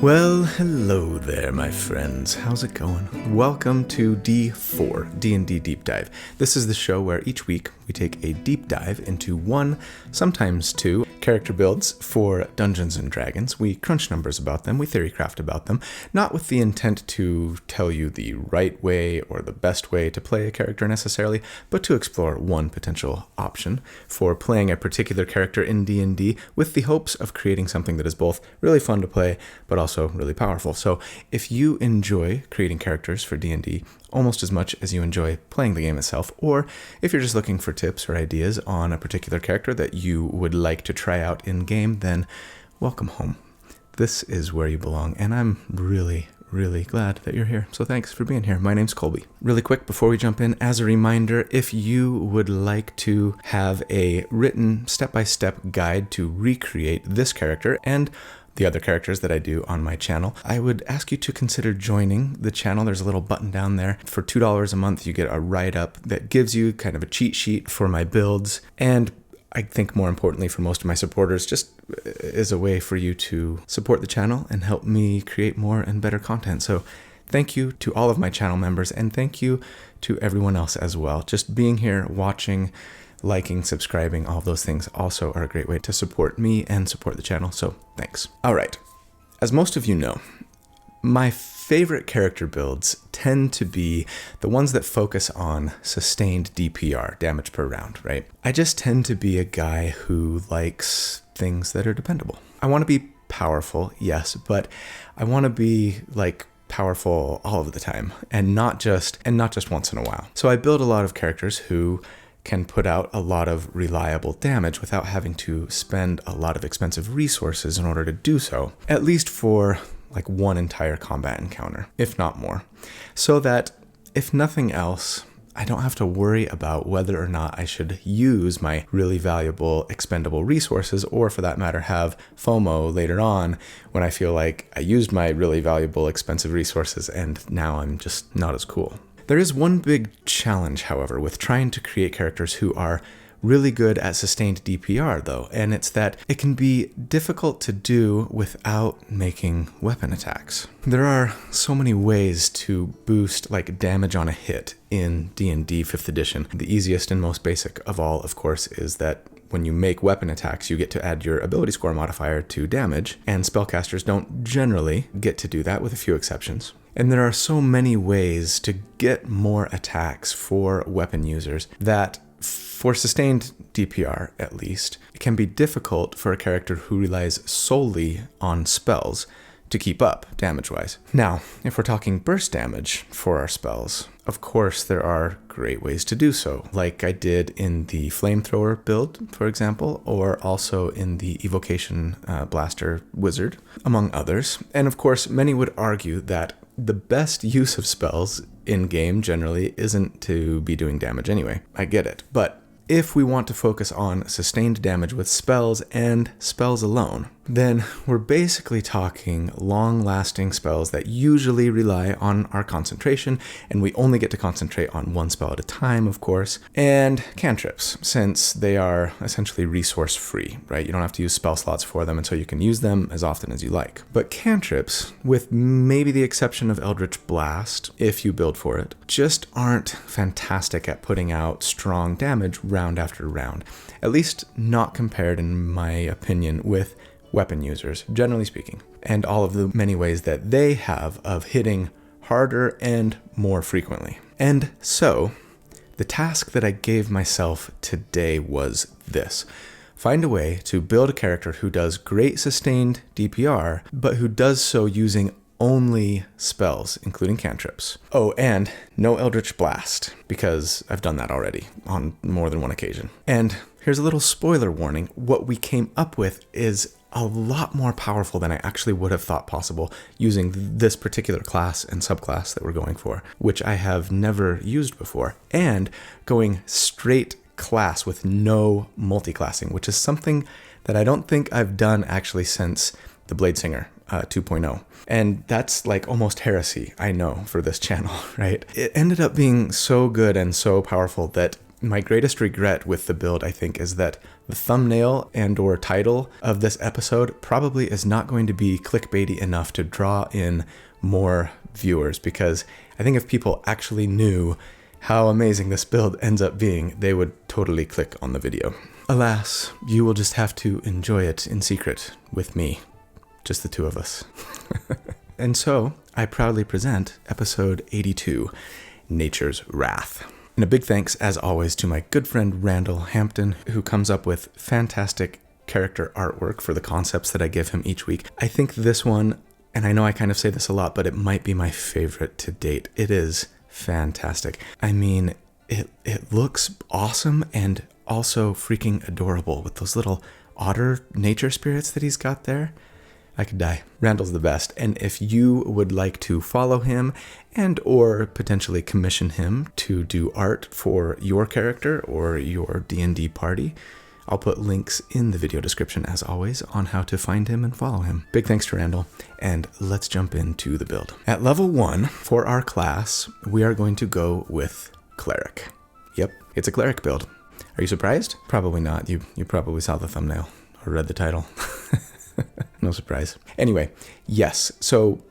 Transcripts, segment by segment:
Well, hello there, my friends. How's it going? Welcome to D4, D&D Deep Dive. This is the show where each week we take a deep dive into one, sometimes two, character builds for Dungeons & Dragons. We crunch numbers about them, we theorycraft about them, not with the intent to tell you the right way or the best way to play a character necessarily, but to explore one potential option for playing a particular character in D&D with the hopes of creating something that is both really fun to play, but also really powerful. So if you enjoy creating characters for D&D almost as much as you enjoy playing the game itself, or if you're just looking for tips or ideas on a particular character that you would like to try out in game, then welcome home. This is where you belong, and I'm really glad that you're here. So thanks for being here. My name's Colby. Really quick before we jump in, as a reminder, if you would like to have a written step-by-step guide to recreate this character and the other characters that I do on my channel, I would ask you to consider joining the channel. There's a little button down there. For $2 a month, you get a write-up that gives you kind of a cheat sheet for my builds. And I think more importantly for most of my supporters, just is a way for you to support the channel and help me create more and better content. So thank you to all of my channel members, and thank you to everyone else as well. Just being here, watching, liking, subscribing, all of those things also are a great way to support me and support the channel, so thanks. All right, as most of you know, my favorite character builds tend to be the ones that focus on sustained DPR, damage per round, right? I just tend to be a guy who likes things that are dependable. I want to be powerful, yes, but I want to be powerful all of the time and not just once in a while. So I build a lot of characters who can put out a lot of reliable damage without having to spend a lot of expensive resources in order to do so, at least for one entire combat encounter, if not more. So that, if nothing else, I don't have to worry about whether or not I should use my really valuable expendable resources, or for that matter, have FOMO later on when I feel like I used my really valuable expensive resources and now I'm just not as cool. There is one big challenge, however, with trying to create characters who are really good at sustained DPR, though, and it's that it can be difficult to do without making weapon attacks. There are so many ways to boost damage on a hit in D&D 5th edition. The easiest and most basic of all, of course, is that when you make weapon attacks, you get to add your ability score modifier to damage, and spellcasters don't generally get to do that, with a few exceptions. And there are so many ways to get more attacks for weapon users that, for sustained DPR at least, it can be difficult for a character who relies solely on spells to keep up damage-wise. Now, if we're talking burst damage for our spells, of course there are great ways to do so, like I did in the Flamethrower build, for example, or also in the Evocation Blaster Wizard, among others. And of course, many would argue that the best use of spells in-game generally isn't to be doing damage anyway. I get it. But if we want to focus on sustained damage with spells and spells alone, then we're basically talking long-lasting spells that usually rely on our concentration, and we only get to concentrate on one spell at a time, of course, and cantrips, since they are essentially resource-free, right? You don't have to use spell slots for them, and so you can use them as often as you like. But cantrips, with maybe the exception of Eldritch Blast, if you build for it, just aren't fantastic at putting out strong damage round after round, at least not compared, in my opinion, with weapon users, generally speaking, and all of the many ways that they have of hitting harder and more frequently. And so, the task that I gave myself today was this: find a way to build a character who does great sustained DPR, but who does so using only spells, including cantrips. Oh, and no Eldritch Blast, because I've done that already on more than one occasion. And here's a little spoiler warning: what we came up with is a lot more powerful than I actually would have thought possible using this particular class and subclass that we're going for, which I have never used before, and going straight class with no multiclassing, which is something that I don't think I've done actually since the Bladesinger 2.0. And that's almost heresy, I know, for this channel, right? It ended up being so good and so powerful that My greatest regret with the build, I think, is that the thumbnail and or title of this episode probably is not going to be clickbaity enough to draw in more viewers, because I think if people actually knew how amazing this build ends up being, they would totally click on the video. Alas, you will just have to enjoy it in secret with me, just the two of us. And so I proudly present episode 82, Nature's Wrath. And a big thanks, as always, to my good friend Randall Hampton, who comes up with fantastic character artwork for the concepts that I give him each week. I think this one, and I know I kind of say this a lot, but it might be my favorite to date. It is fantastic. I mean, it looks awesome and also freaking adorable with those little otter nature spirits that he's got there. I could die. Randall's the best. And if you would like to follow him and or potentially commission him to do art for your character or your D&D party, I'll put links in the video description, as always, on how to find him and follow him. Big thanks to Randall, and let's jump into the build. At level 1, for our class, we are going to go with Cleric. Yep, it's a Cleric build. Are you surprised? Probably not. You probably saw the thumbnail or read the title. No surprise. Anyway, yes, so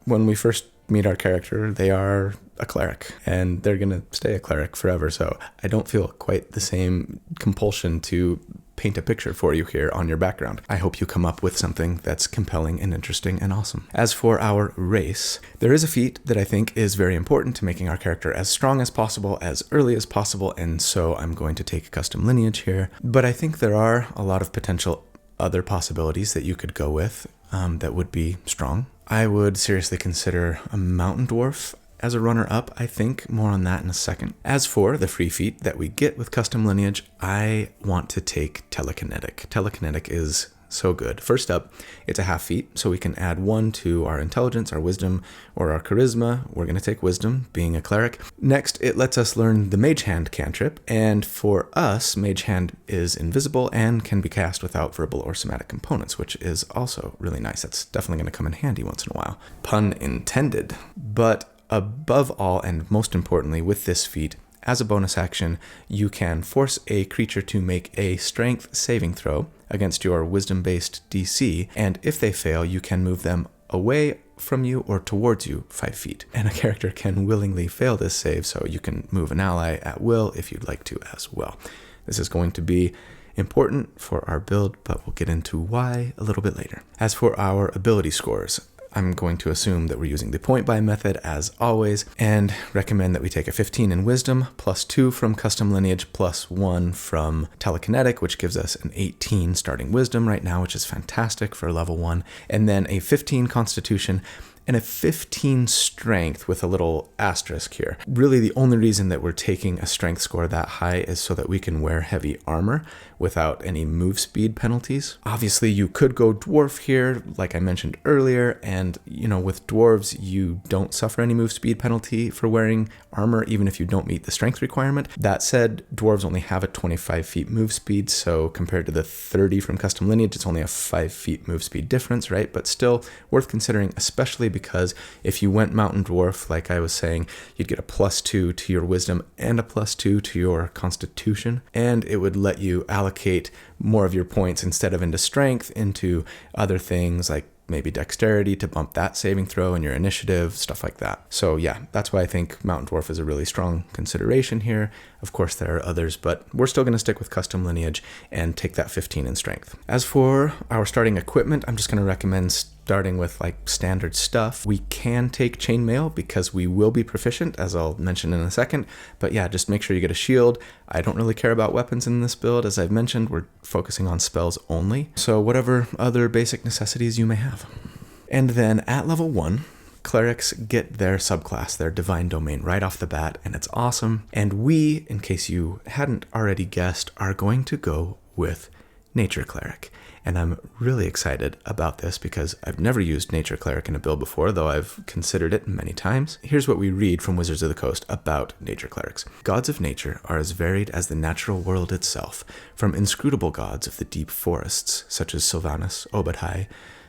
when we first meet our character, they are a cleric, and they're going to stay a cleric forever, so I don't feel quite the same compulsion to paint a picture for you here on your background. I hope you come up with something that's compelling and interesting and awesome. As for our race, there is a feat that I think is very important to making our character as strong as possible, as early as possible, and so I'm going to take custom lineage here, but I think there are a lot of potential other possibilities that you could go with that would be strong. I would seriously consider a mountain dwarf as a runner-up. I think more on that in a second. As for the free feat that we get with custom lineage, I want to take telekinetic. Telekinetic is so good. First up, it's a half feat, so we can add 1 to our intelligence, our wisdom, or our charisma. We're going to take wisdom, being a cleric. Next, it lets us learn the mage hand cantrip, and for us, mage hand is invisible and can be cast without verbal or somatic components, which is also really nice. That's definitely going to come in handy once in a while. Pun intended. But above all, and most importantly, with this feat, as a bonus action, you can force a creature to make a strength saving throw against your wisdom-based DC, and if they fail, you can move them away from you or towards you 5 feet. And a character can willingly fail this save, so you can move an ally at will if you'd like to as well. This is going to be important for our build, but we'll get into why a little bit later. As for our ability scores, I'm going to assume that we're using the point buy method as always, and recommend that we take a 15 in wisdom, plus 2 from custom lineage, plus 1 from telekinetic, which gives us an 18 starting wisdom right now, which is fantastic for level 1, and then a 15 constitution, and a 15 strength with a little asterisk here. Really, the only reason that we're taking a strength score that high is so that we can wear heavy armor without any move speed penalties. Obviously, you could go dwarf here, like I mentioned earlier, and with dwarves, you don't suffer any move speed penalty for wearing armor, even if you don't meet the strength requirement. That said, dwarves only have a 25 feet move speed, so compared to the 30 from custom lineage, it's only a 5 feet move speed difference, right? But still worth considering, especially because if you went mountain dwarf, like I was saying, you'd get a +2 to your wisdom and a +2 to your constitution, and it would let you allocate more of your points instead of into strength into other things like maybe dexterity to bump that saving throw and your initiative, stuff like that. So yeah, that's why I think Mountain Dwarf is a really strong consideration here. Of course, there are others, but we're still going to stick with custom lineage and take that 15 in strength. As for our starting equipment, I'm just going to recommend starting with like standard stuff. We can take chainmail because we will be proficient, as I'll mention in a second. But yeah, just make sure you get a shield. I don't really care about weapons in this build. As I've mentioned, we're focusing on spells only. So whatever other basic necessities you may have. And then at level 1, clerics get their subclass, their divine domain, right off the bat, and it's awesome. And we, in case you hadn't already guessed, are going to go with Nature Cleric. And I'm really excited about this because I've never used Nature Cleric in a build before, though I've considered it many times. Here's what we read from Wizards of the Coast about Nature Clerics. Gods of nature are as varied as the natural world itself, from inscrutable gods of the deep forests, such as Sylvanus, Obadhai,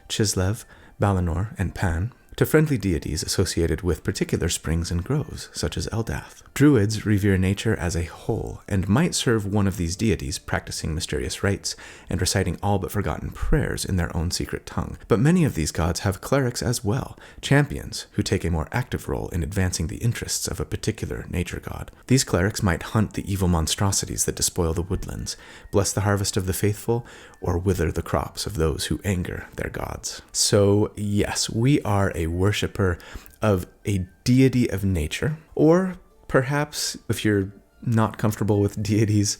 Chislev, Balinor, and Pan, to friendly deities associated with particular springs and groves, such as Eldath. Druids revere nature as a whole, and might serve one of these deities, practicing mysterious rites and reciting all but forgotten prayers in their own secret tongue. But many of these gods have clerics as well, champions who take a more active role in advancing the interests of a particular nature god. These clerics might hunt the evil monstrosities that despoil the woodlands, bless the harvest of the faithful, or wither the crops of those who anger their gods. So yes, we are a worshipper of a deity of nature, or perhaps if you're not comfortable with deities,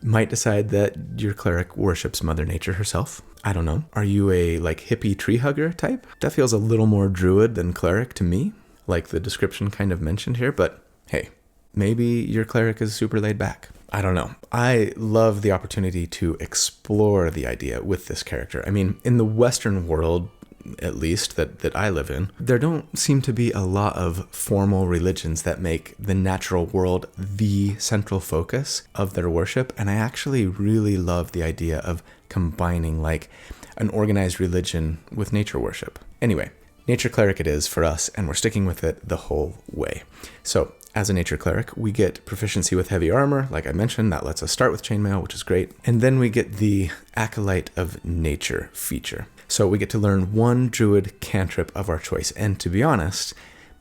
might decide that your cleric worships Mother Nature herself. I don't know. Are you a hippie tree hugger type? That feels a little more druid than cleric to me, like the description kind of mentioned here, but hey, maybe your cleric is super laid back. I don't know. I love the opportunity to explore the idea with this character. I mean, in the Western world, at least that I live in, there don't seem to be a lot of formal religions that make the natural world the central focus of their worship. And I actually really love the idea of combining an organized religion with nature worship. Anyway, nature cleric it is for us, and we're sticking with it the whole way. So as a nature cleric, we get proficiency with heavy armor. Like I mentioned, that lets us start with chainmail, which is great. And then we get the Acolyte of Nature feature. So we get to learn one druid cantrip of our choice. And to be honest,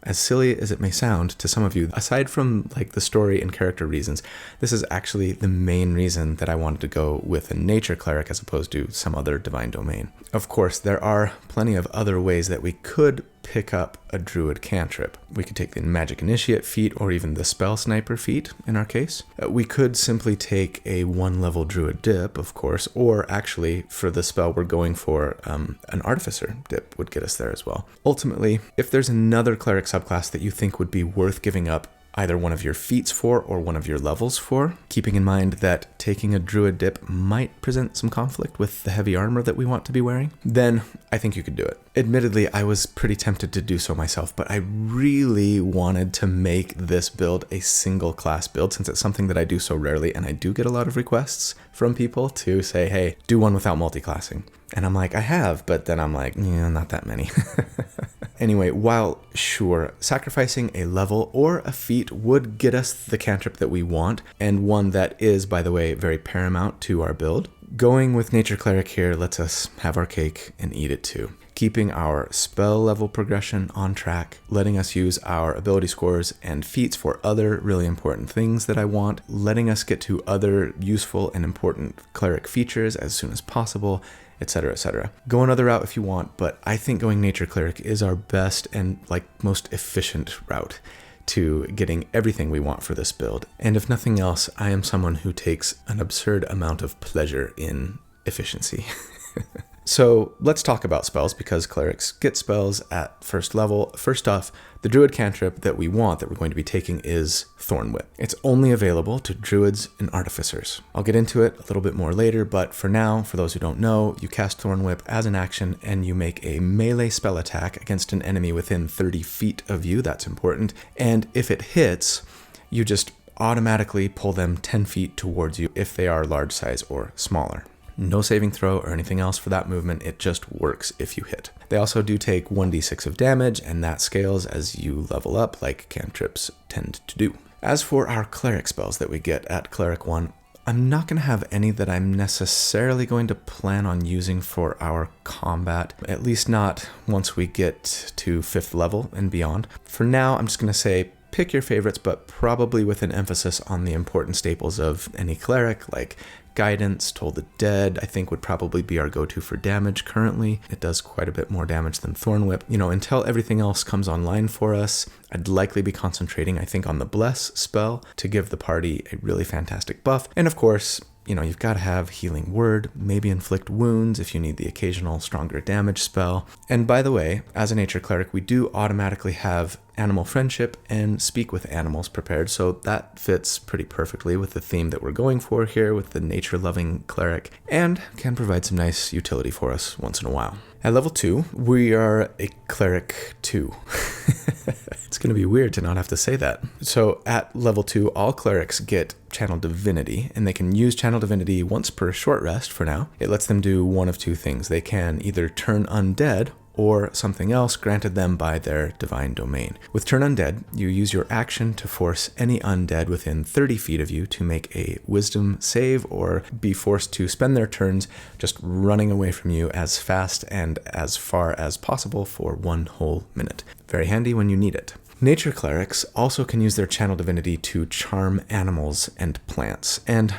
as silly as it may sound to some of you, aside from the story and character reasons, this is actually the main reason that I wanted to go with a nature cleric as opposed to some other divine domain. Of course, there are plenty of other ways that we could pick up a druid cantrip. We could take the magic initiate feat or even the spell sniper feat in our case. We could simply take a 1-level druid dip, of course, or actually for the spell we're going for, an artificer dip would get us there as well. Ultimately, if there's another cleric subclass that you think would be worth giving up either one of your feats for or one of your levels for, keeping in mind that taking a druid dip might present some conflict with the heavy armor that we want to be wearing, then I think you could do it. Admittedly, I was pretty tempted to do so myself, but I really wanted to make this build a single class build since it's something that I do so rarely, and I do get a lot of requests from people to say, hey, do one without multi-classing. And I'm like, I have, but then I'm like, yeah, not that many. Anyway, while sure, sacrificing a level or a feat would get us the cantrip that we want, and one that is, by the way, very paramount to our build, going with Nature Cleric here lets us have our cake and eat it too. Keeping our spell level progression on track, letting us use our ability scores and feats for other really important things that I want, letting us get to other useful and important cleric features as soon as possible, etc., etc. Go another route if you want, but I think going Nature Cleric is our best and most efficient route to getting everything we want for this build. And if nothing else, I am someone who takes an absurd amount of pleasure in efficiency. So let's talk about spells, because clerics get spells at first level. First off, the druid cantrip that we want, that we're going to be taking, is Thorn Whip. It's only available to druids and artificers. I'll get into it a little bit more later, but for now, for those who don't know, you cast Thorn Whip as an action and you make a melee spell attack against an enemy within 30 feet of you. That's important. And if it hits, you just automatically pull them 10 feet towards you if they are large size or smaller. No saving throw or anything else for that movement, it just works if you hit. They also do take 1d6 of damage, and that scales as you level up, like cantrips tend to do. As for our cleric spells that we get at Cleric 1, I'm not going to have any that I'm necessarily going to plan on using for our combat, at least not once we get to 5th level and beyond. For now, I'm just going to say pick your favorites, but probably with an emphasis on the important staples of any cleric, like Guidance, Toll the Dead, I think would probably be our go-to for damage currently. It does quite a bit more damage than Thorn Whip. Until everything else comes online for us, I'd likely be concentrating, I think, on the Bless spell to give the party a really fantastic buff. And of course, you've got to have Healing Word, maybe Inflict Wounds if you need the occasional stronger damage spell. And by the way, as a Nature Cleric, we do automatically have Animal Friendship and Speak with Animals prepared, so that fits pretty perfectly with the theme that we're going for here with the nature-loving cleric, and can provide some nice utility for us once in a while. At level 2, we are a Cleric 2. It's going to be weird to not have to say that. So at level 2, all clerics get Channel Divinity, and they can use Channel Divinity once per short rest for now. It lets them do one of two things. They can either turn undead or something else granted them by their divine domain. With Turn Undead, you use your action to force any undead within 30 feet of you to make a wisdom save or be forced to spend their turns just running away from you as fast and as far as possible for 1 whole minute. Very handy when you need it. Nature clerics also can use their channel divinity to charm animals and plants. And,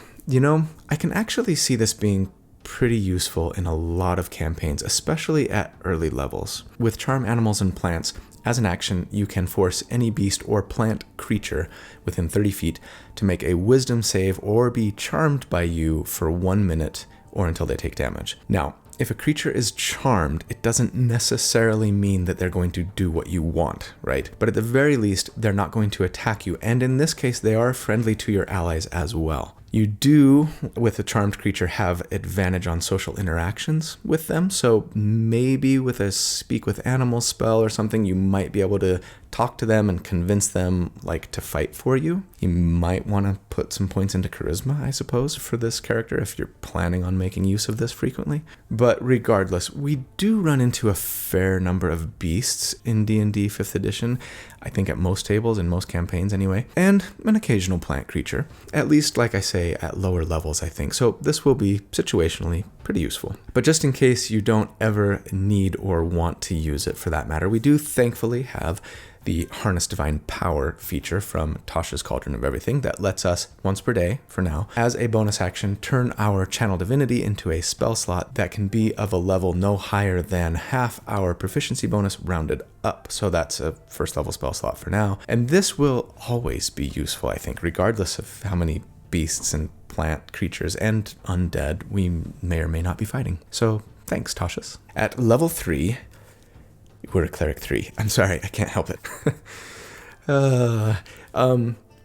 I can actually see this being pretty useful in a lot of campaigns, especially at early levels. With charm animals and plants, as an action, you can force any beast or plant creature within 30 feet to make a wisdom save or be charmed by you for 1 minute or until they take damage. Now, if a creature is charmed, it doesn't necessarily mean that they're going to do what you want, right? But at the very least, they're not going to attack you. And in this case, they are friendly to your allies as well. You do, with a charmed creature, have advantage on social interactions with them. So maybe with a speak with animals spell or something, you might be able to talk to them and convince them to fight for you. You might want to put some points into charisma, I suppose, for this character if you're planning on making use of this frequently. But regardless, we do run into a fair number of beasts in D&D 5th edition, I think at most tables, in most campaigns anyway, and an occasional plant creature, at least, like I say, at lower levels, I think. So this will be situationally pretty useful. But just in case you don't ever need or want to use it for that matter, we do thankfully have the Harness Divine Power feature from Tasha's Cauldron of Everything that lets us, once per day, for now, as a bonus action, turn our Channel Divinity into a spell slot that can be of a level no higher than half our proficiency bonus rounded up. So that's a first level spell slot for now. And this will always be useful, I think, regardless of how many beasts and plant creatures and undead we may or may not be fighting. So thanks, Tasha's. At level 3, we're a cleric 3. I'm sorry, I can't help it.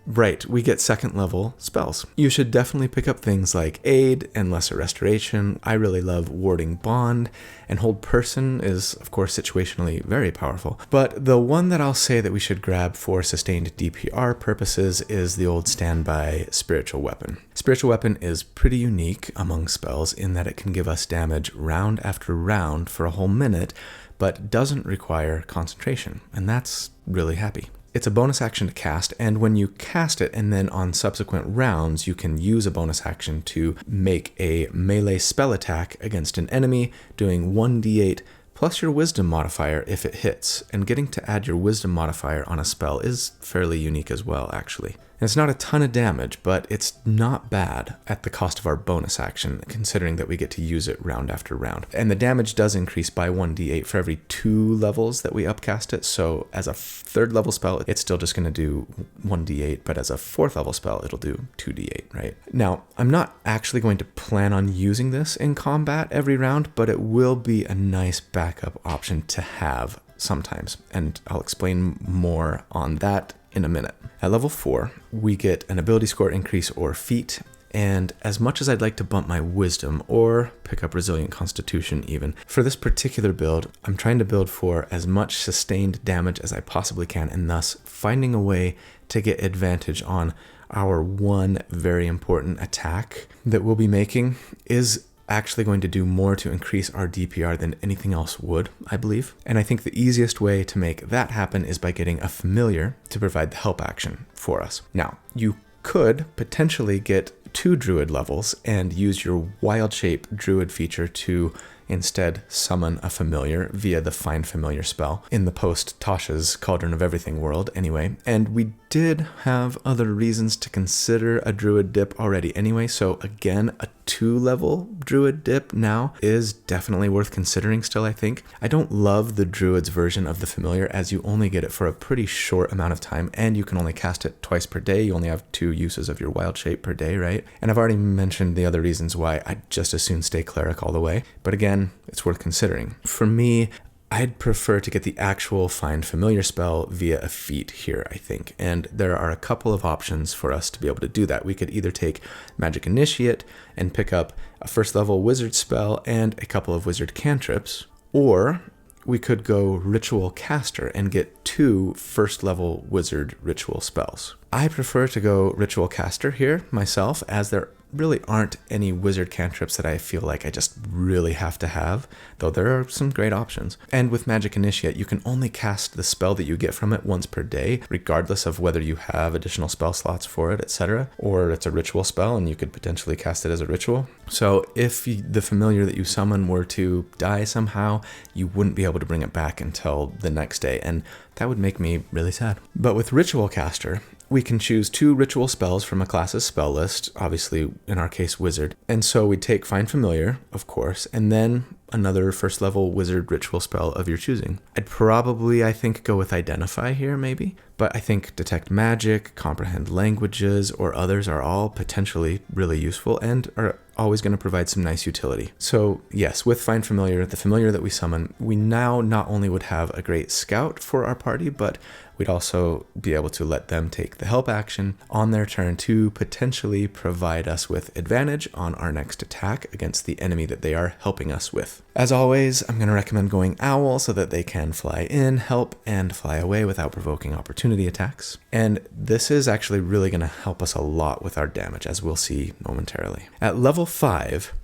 Right, we get second level spells. You should definitely pick up things like Aid and Lesser Restoration. I really love Warding Bond, and Hold Person is, of course, situationally very powerful. But the one that I'll say that we should grab for sustained DPR purposes is the old standby Spiritual Weapon. Spiritual Weapon is pretty unique among spells in that it can give us damage round after round for a whole minute, but doesn't require concentration, and that's really happy. It's a bonus action to cast, and when you cast it and then on subsequent rounds, you can use a bonus action to make a melee spell attack against an enemy, doing 1d8 plus your wisdom modifier if it hits, and getting to add your wisdom modifier on a spell is fairly unique as well, actually. And it's not a ton of damage, but it's not bad at the cost of our bonus action, considering that we get to use it round after round. And the damage does increase by 1d8 for every 2 levels that we upcast it, so as a 3rd level spell, it's still just going to do 1d8, but as a 4th level spell, it'll do 2d8, right? Now, I'm not actually going to plan on using this in combat every round, but it will be a nice backup option to have sometimes, and I'll explain more on that in a minute. At level 4, we get an ability score increase or feat, and as much as I'd like to bump my wisdom or pick up resilient constitution even, for this particular build, I'm trying to build for as much sustained damage as I possibly can, and thus finding a way to get advantage on our one very important attack that we'll be making is actually going to do more to increase our DPR than anything else would, I believe. And I think the easiest way to make that happen is by getting a familiar to provide the help action for us. Now, you could potentially get 2 druid levels and use your wild shape druid feature to instead summon a familiar via the Find Familiar spell in the post Tasha's Cauldron of Everything world anyway. And we did have other reasons to consider a druid dip already anyway, so again, a 2-level druid dip now is definitely worth considering still, I think. I don't love the druid's version of the familiar, as you only get it for a pretty short amount of time, and you can only cast it twice per day. You only have 2 uses of your wild shape per day, right? And I've already mentioned the other reasons why I'd just as soon stay cleric all the way, but again, it's worth considering. For me, I'd prefer to get the actual Find Familiar spell via a feat here, I think. And there are a couple of options for us to be able to do that. We could either take Magic Initiate and pick up a 1st level wizard spell and a couple of wizard cantrips, or we could go Ritual Caster and get 2 1st level wizard ritual spells. I prefer to go Ritual Caster here myself, as there really aren't any wizard cantrips that I feel like I just really have to have, though there are some great options. And with Magic Initiate, you can only cast the spell that you get from it once per day, regardless of whether you have additional spell slots for it, etc. Or it's a ritual spell and you could potentially cast it as a ritual. So if the familiar that you summon were to die somehow, you wouldn't be able to bring it back until the next day, and that would make me really sad. But with Ritual Caster, we can choose 2 ritual spells from a class's spell list, obviously in our case Wizard. And so we take Find Familiar, of course, and then another first level Wizard ritual spell of your choosing. I'd probably, I think, go with Identify here maybe, but I think Detect Magic, Comprehend Languages, or others are all potentially really useful and are always going to provide some nice utility. So yes, with Find Familiar, the familiar that we summon, we now not only would have a great scout for our party, but we'd also be able to let them take the help action on their turn to potentially provide us with advantage on our next attack against the enemy that they are helping us with. As always, I'm going to recommend going Owl so that they can fly in, help, and fly away without provoking opportunity attacks. And this is actually really going to help us a lot with our damage, as we'll see momentarily. At level 5,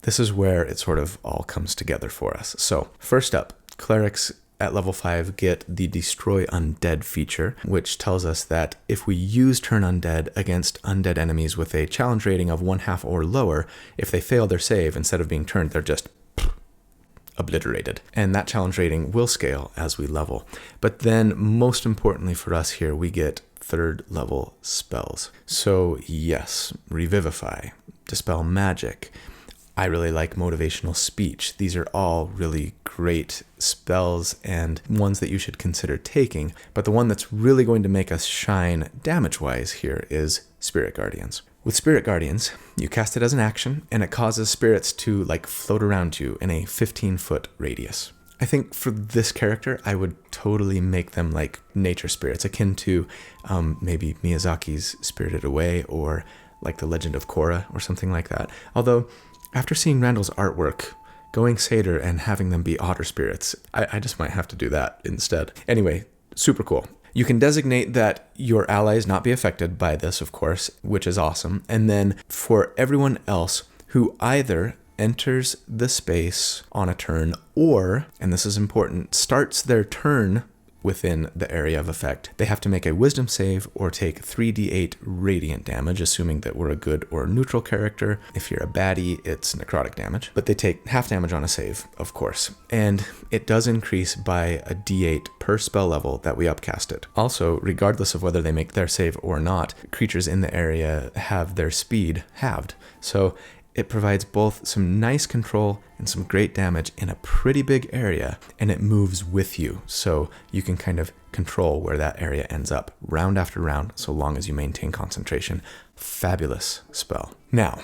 this is where it sort of all comes together for us. So first up, Clerics at level 5 get the Destroy Undead feature, which tells us that if we use Turn Undead against undead enemies with a challenge rating of 1/2 or lower, if they fail their save, instead of being turned, they're just obliterated. And that challenge rating will scale as we level. But then, most importantly for us here, we get 3rd level spells. So yes, Revivify, Dispel Magic. I really like Motivational Speech. These are all really great spells and ones that you should consider taking. But the one that's really going to make us shine damage-wise here is Spirit Guardians. With Spirit Guardians, you cast it as an action, and it causes spirits to float around you in a 15-foot radius. I think for this character, I would totally make them like nature spirits, akin to maybe Miyazaki's Spirited Away or like The Legend of Korra or something like that. Although, after seeing Randall's artwork, going Satyr and having them be otter spirits, I just might have to do that instead. Anyway, super cool. You can designate that your allies not be affected by this, of course, which is awesome. And then for everyone else who either enters the space on a turn or, and this is important, starts their turn within the area of effect, they have to make a wisdom save or take 3d8 radiant damage, assuming that we're a good or neutral character. If you're a baddie, it's necrotic damage, but they take half damage on a save, of course. And it does increase by a d8 per spell level that we upcast it. Also, regardless of whether they make their save or not, creatures in the area have their speed halved. So it provides both some nice control and some great damage in a pretty big area, and it moves with you, so you can kind of control where that area ends up round after round, so long as you maintain concentration. Fabulous spell. Now,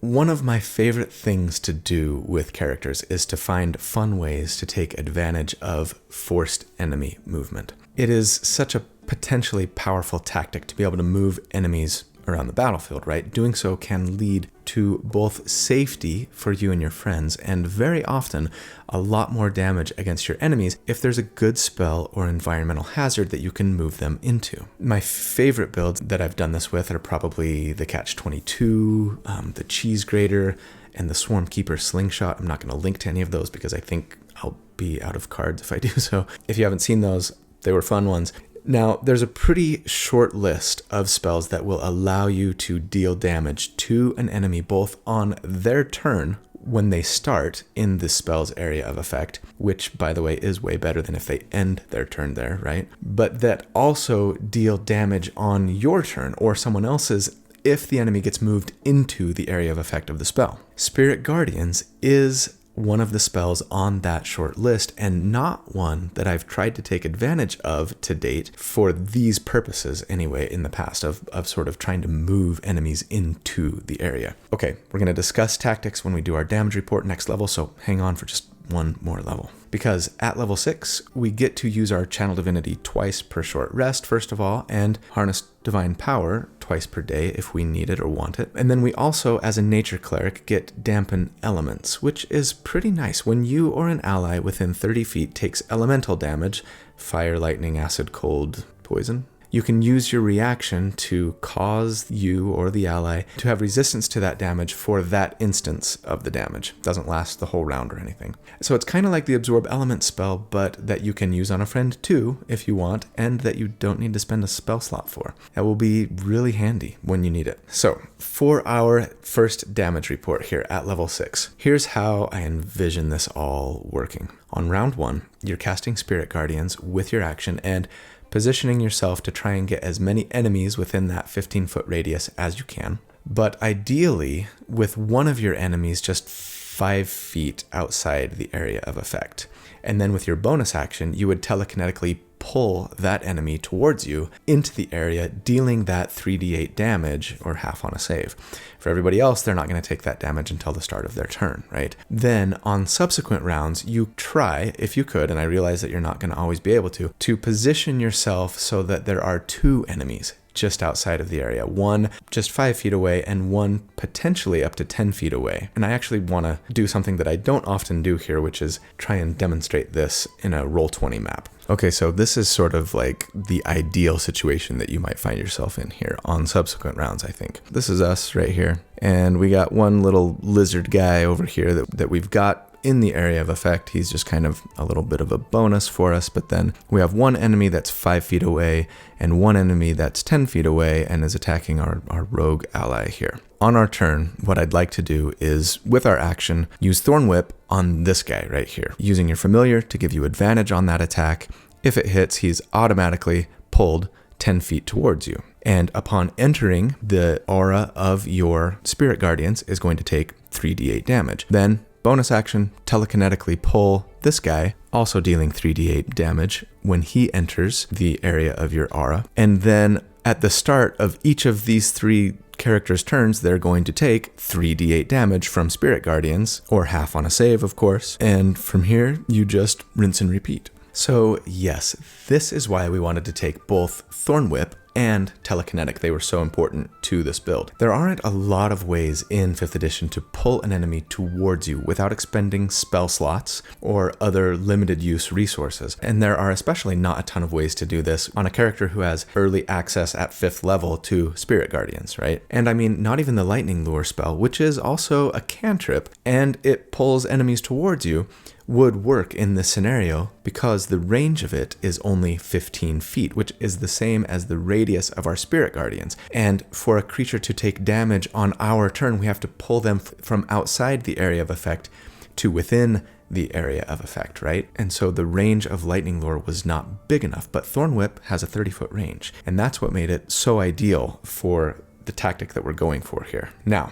one of my favorite things to do with characters is to find fun ways to take advantage of forced enemy movement. It is such a potentially powerful tactic to be able to move enemies around the battlefield, right? Doing so can lead to both safety for you and your friends, and very often a lot more damage against your enemies if there's a good spell or environmental hazard that you can move them into. My favorite builds that I've done this with are probably the Catch-22, the Cheese Grater, and the Swarmkeeper Slingshot. I'm not going to link to any of those because I think I'll be out of cards if I do so. If you haven't seen those, they were fun ones. Now, there's a pretty short list of spells that will allow you to deal damage to an enemy both on their turn when they start in the spell's area of effect, which, by the way, is way better than if they end their turn there, right? But that also deal damage on your turn or someone else's if the enemy gets moved into the area of effect of the spell. Spirit Guardians is one of the spells on that short list, and not one that I've tried to take advantage of to date for these purposes anyway in the past of sort of trying to move enemies into the area. Okay, we're going to discuss tactics when we do our damage report next level, so hang on for just one more level. Because at level 6, we get to use our Channel Divinity twice per short rest, first of all, and Harness Divine Power twice per day if we need it or want it. And then we also, as a Nature Cleric, get Dampen Elements, which is pretty nice. When you or an ally within 30 feet takes elemental damage, fire, lightning, acid, cold, poison, you can use your reaction to cause you or the ally to have resistance to that damage for that instance of the damage. It doesn't last the whole round or anything. So it's kind of like the Absorb Element spell, but that you can use on a friend too if you want, and that you don't need to spend a spell slot for. That will be really handy when you need it. So for our first damage report here at level 6, here's how I envision this all working. On round 1, you're casting Spirit Guardians with your action and positioning yourself to try and get as many enemies within that 15-foot radius as you can. But ideally, with one of your enemies just 5 feet outside the area of effect. And then with your bonus action, you would telekinetically pull that enemy towards you into the area, dealing that 3d8 damage, or half on a save. For everybody else, they're not going to take that damage until the start of their turn, right? Then on subsequent rounds, you try, if you could, and I realize that you're not going to always be able to position yourself so that there are 2 enemies just outside of the area, one just 5 feet away and one potentially up to 10 feet away. And I actually want to do something that I don't often do here, which is try and demonstrate this in a Roll20 map. Okay, so this is sort of like the ideal situation that you might find yourself in here on subsequent rounds, I think. This is us right here, and we got one little lizard guy over here that we've got in the area of effect. He's just kind of a little bit of a bonus for us, but then we have one enemy that's 5 feet away and one enemy that's 10 feet away and is attacking our rogue ally here. On our turn, what I'd like to do is, with our action, use Thorn Whip on this guy right here, using your familiar to give you advantage on that attack. If it hits, he's automatically pulled 10 feet towards you. And upon entering, the aura of your Spirit Guardians is going to take 3d8 damage. Then bonus action, telekinetically pull this guy, also dealing 3d8 damage when he enters the area of your aura. And then at the start of each of these 3 characters' turns, they're going to take 3d8 damage from Spirit Guardians, or half on a save, of course. And from here, you just rinse and repeat. So yes, this is why we wanted to take both Thorn Whip and Telekinetic. They were so important to this build. There aren't a lot of ways in 5th edition to pull an enemy towards you without expending spell slots or other limited use resources. And there are especially not a ton of ways to do this on a character who has early access at 5th level to Spirit Guardians, right? And I mean, not even the Lightning Lure spell, which is also a cantrip, and it pulls enemies towards you, would work in this scenario because the range of it is only 15 feet, which is the same as the radius of our Spirit Guardians. And for a creature to take damage on our turn, we have to pull them from outside the area of effect to within the area of effect, right? And so the range of Lightning Lure was not big enough, but Thorn Whip has a 30-foot range. And that's what made it so ideal for the tactic that we're going for here. Now,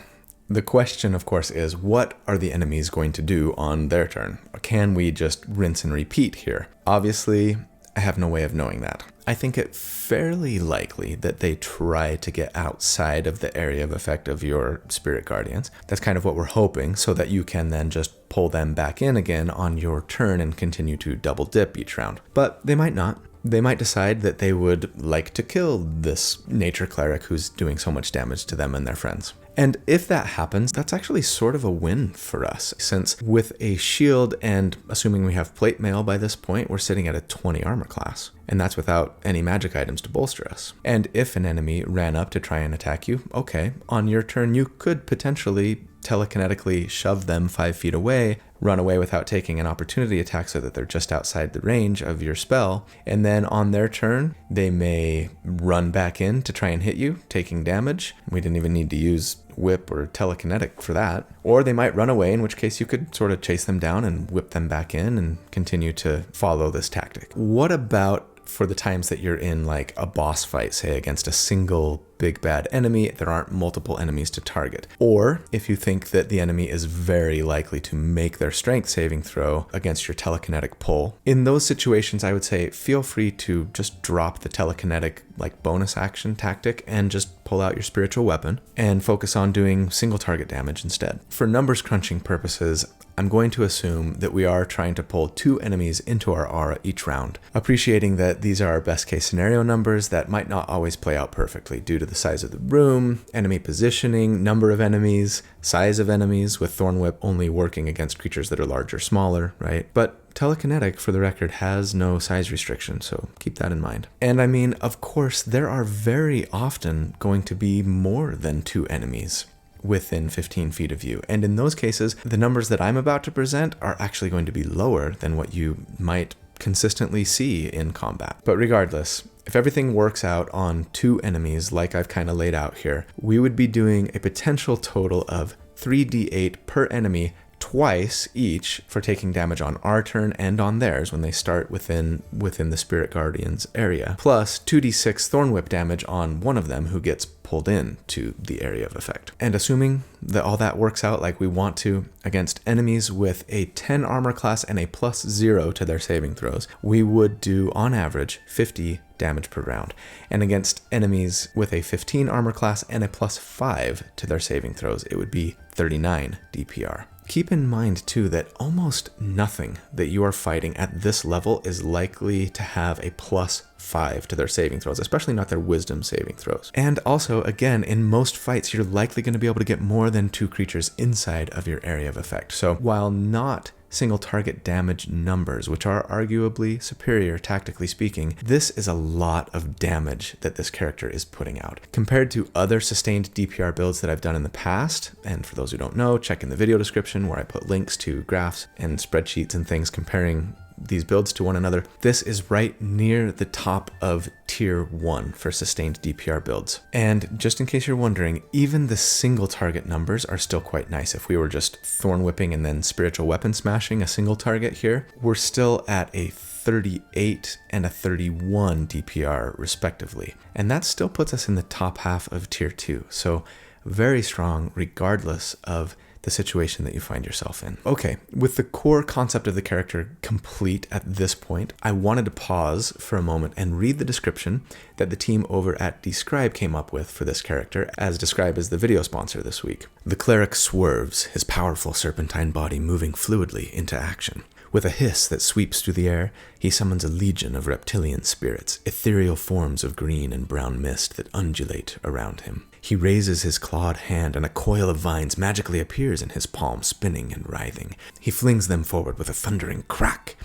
the question, of course, is what are the enemies going to do on their turn? Or can we just rinse and repeat here? Obviously, I have no way of knowing that. I think it fairly likely that they try to get outside of the area of effect of your Spirit Guardians. That's kind of what we're hoping, so that you can then just pull them back in again on your turn and continue to double dip each round. But they might not. They might decide that they would like to kill this nature cleric who's doing so much damage to them and their friends. And if that happens, that's actually sort of a win for us, since with a shield and assuming we have plate mail by this point, we're sitting at a 20 armor class. And that's without any magic items to bolster us. And if an enemy ran up to try and attack you, okay, on your turn you could potentially telekinetically shove them 5 feet away, run away without taking an opportunity attack so that they're just outside the range of your spell, and then on their turn, they may run back in to try and hit you, taking damage. We didn't even need to use whip or telekinetic for that. Or they might run away, in which case you could sort of chase them down and whip them back in and continue to follow this tactic. What about for the times that you're in like a boss fight, say against a single big bad enemy, there aren't multiple enemies to target? Or if you think that the enemy is very likely to make their strength saving throw against your telekinetic pull, in those situations I would say feel free to just drop the telekinetic like bonus action tactic and just pull out your spiritual weapon and focus on doing single target damage instead. For numbers crunching purposes, I'm going to assume that we are trying to pull 2 enemies into our aura each round, appreciating that these are our best case scenario numbers that might not always play out perfectly due to the size of the room, enemy positioning, number of enemies, size of enemies, with Thorn Whip only working against creatures that are larger or smaller, right? But telekinetic, for the record, has no size restriction, so keep that in mind. And I mean, of course, there are very often going to be more than 2 enemies within 15 feet of you. And in those cases, the numbers that I'm about to present are actually going to be lower than what you might consistently see in combat. But regardless, if everything works out on 2 enemies like I've kind of laid out here, we would be doing a potential total of 3d8 per enemy twice each for taking damage on our turn and on theirs when they start within the Spirit Guardian's area, plus 2d6 Thorn Whip damage on one of them who gets pulled in to the area of effect. And assuming that all that works out like we want to against enemies with a 10 armor class and a +0 to their saving throws, we would do on average 50 damage per round. And against enemies with a 15 armor class and a +5 to their saving throws, it would be 39 DPR. Keep in mind too that almost nothing that you are fighting at this level is likely to have a +5 to their saving throws, especially not their wisdom saving throws. And also, again, in most fights, you're likely going to be able to get more than 2 creatures inside of your area of effect. So while not single target damage numbers, which are arguably superior tactically speaking, this is a lot of damage that this character is putting out. Compared to other sustained DPR builds that I've done in the past, and for those who don't know, check in the video description where I put links to graphs and spreadsheets and things comparing these builds to one another. This is right near the top of tier 1 for sustained DPR builds. And just in case you're wondering, even the single target numbers are still quite nice. If we were just Thorn Whipping and then Spiritual Weapon Smashing a single target here, we're still at a 38 and a 31 DPR respectively. And that still puts us in the top half of tier 2. So very strong regardless of the situation that you find yourself in. Okay, with the core concept of the character complete at this point, I wanted to pause for a moment and read the description that the team over at dScryb came up with for this character, as dScryb is the video sponsor this week. The cleric swerves, his powerful serpentine body moving fluidly into action. With a hiss that sweeps through the air, he summons a legion of reptilian spirits, ethereal forms of green and brown mist that undulate around him. He raises his clawed hand and a coil of vines magically appears in his palm, spinning and writhing. He flings them forward with a thundering crack,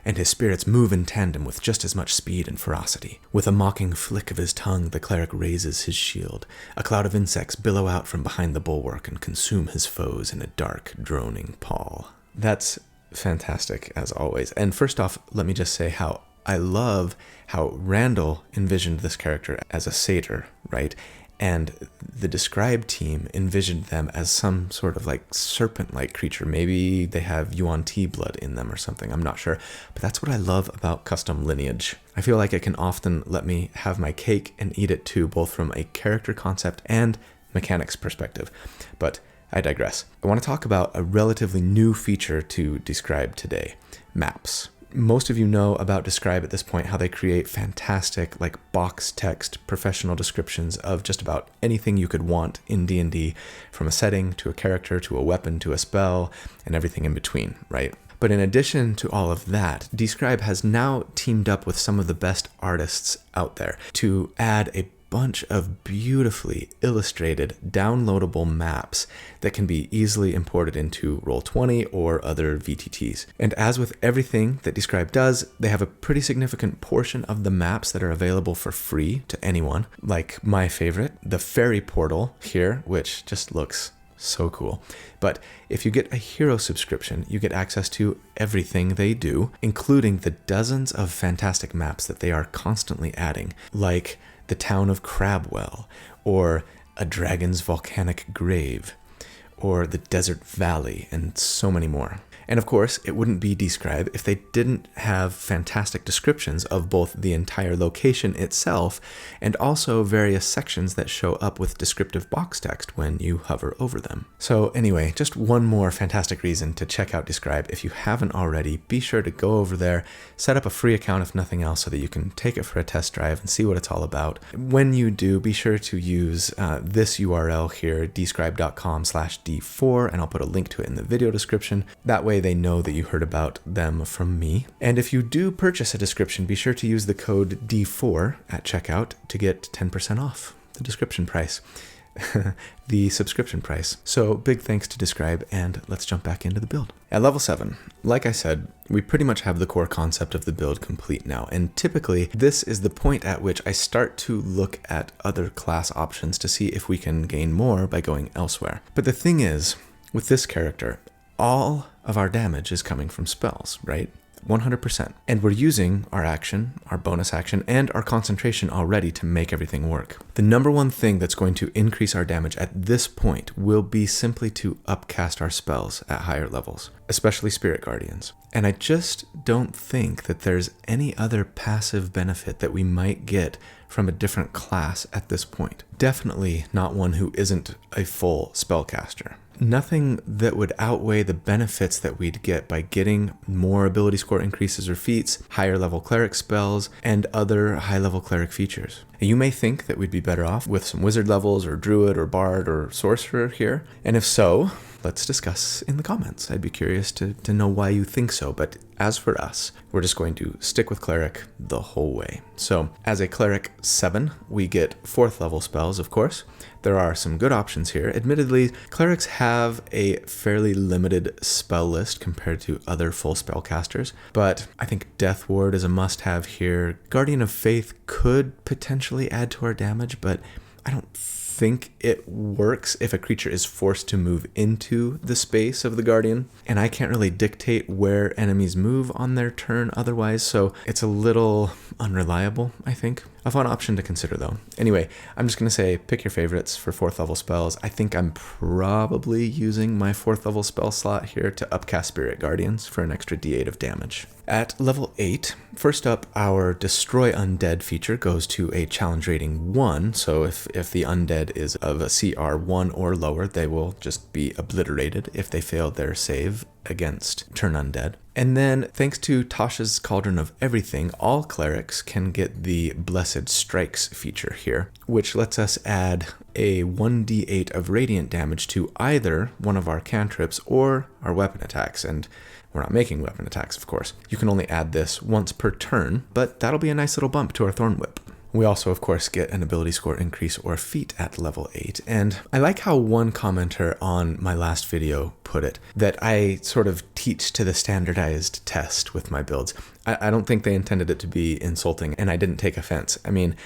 and his spirits move in tandem with just as much speed and ferocity. With a mocking flick of his tongue, the cleric raises his shield. A cloud of insects billow out from behind the bulwark and consume his foes in a dark, droning pall. That's fantastic, as always. And first off, let me just say how I love how Randall envisioned this character as a satyr, right? And the dScryb team envisioned them as some sort of like serpent-like creature. Maybe they have Yuan Ti blood in them or something, I'm not sure. But that's what I love about custom lineage. I feel like it can often let me have my cake and eat it too, both from a character concept and mechanics perspective. But I digress. I want to talk about a relatively new feature to dScryb today, maps. Most of you know about dScryb at this point, how they create fantastic like box text professional descriptions of just about anything you could want in D&D, from a setting to a character to a weapon to a spell and everything in between, right? But in addition to all of that, dScryb has now teamed up with some of the best artists out there to add a bunch of beautifully illustrated downloadable maps that can be easily imported into Roll20 or other VTTs. And as with everything that dScryb does, they have a pretty significant portion of the maps that are available for free to anyone, like my favorite, the Fairy Portal here, which just looks so cool. But if you get a hero subscription, you get access to everything they do, including the dozens of fantastic maps that they are constantly adding, like the town of Crabwell, or a dragon's volcanic grave, or the desert valley, and so many more. And of course, it wouldn't be dScryb if they didn't have fantastic descriptions of both the entire location itself and also various sections that show up with descriptive box text when you hover over them. So anyway, just one more fantastic reason to check out dScryb. If you haven't already, be sure to go over there, set up a free account if nothing else so that you can take it for a test drive and see what it's all about. When you do, be sure to use this URL here, dScryb.com/dScryb, d4, and I'll put a link to it in the video description. That way they know that you heard about them from me. And if you do purchase a description, be sure to use the code D4 at checkout to get 10% off the description price. The subscription price. So big thanks to dScryb, and let's jump back into the build. At level 7, like I said, we pretty much have the core concept of the build complete now, and typically this is the point at which I start to look at other class options to see if we can gain more by going elsewhere. But the thing is, with this character, all of our damage is coming from spells, right? 100%. And we're using our action, our bonus action, and our concentration already to make everything work. The number one thing that's going to increase our damage at this point will be simply to upcast our spells at higher levels, especially Spirit Guardians. And I just don't think that there's any other passive benefit that we might get from a different class at this point. Definitely not one who isn't a full spellcaster. Nothing that would outweigh the benefits that we'd get by getting more ability score increases or feats, higher level cleric spells, and other high level cleric features. You may think that we'd be better off with some wizard levels or druid or bard or sorcerer here, and if so, let's discuss in the comments. I'd be curious to know why you think so, but as for us, we're just going to stick with cleric the whole way. So as a cleric 7, we get 4th level spells, of course. There are some good options here. Admittedly, clerics have a fairly limited spell list compared to other full spellcasters, but I think Death Ward is a must-have here. Guardian of Faith could potentially add to our damage, but I don't think it works if a creature is forced to move into the space of the Guardian, and I can't really dictate where enemies move on their turn otherwise, so it's a little unreliable, I think. A fun option to consider though. Anyway, I'm just going to say pick your favorites for 4th level spells. I think I'm probably using my 4th level spell slot here to upcast Spirit Guardians for an extra d8 of damage. At level 8, first up, our Destroy Undead feature goes to a challenge rating 1, so if the undead is of a CR 1 or lower, they will just be obliterated if they fail their save against Turn Undead. And then, thanks to Tasha's Cauldron of Everything, all clerics can get the Blessed Strikes feature here, which lets us add a 1d8 of radiant damage to either one of our cantrips or our weapon attacks, and we're not making weapon attacks, of course. You can only add this once per turn, but that'll be a nice little bump to our Thorn Whip. We also, of course, get an ability score increase or feat at level 8, and I like how one commenter on my last video put it, that I sort of teach to the standardized test with my builds. I don't think they intended it to be insulting, and I didn't take offense. I mean,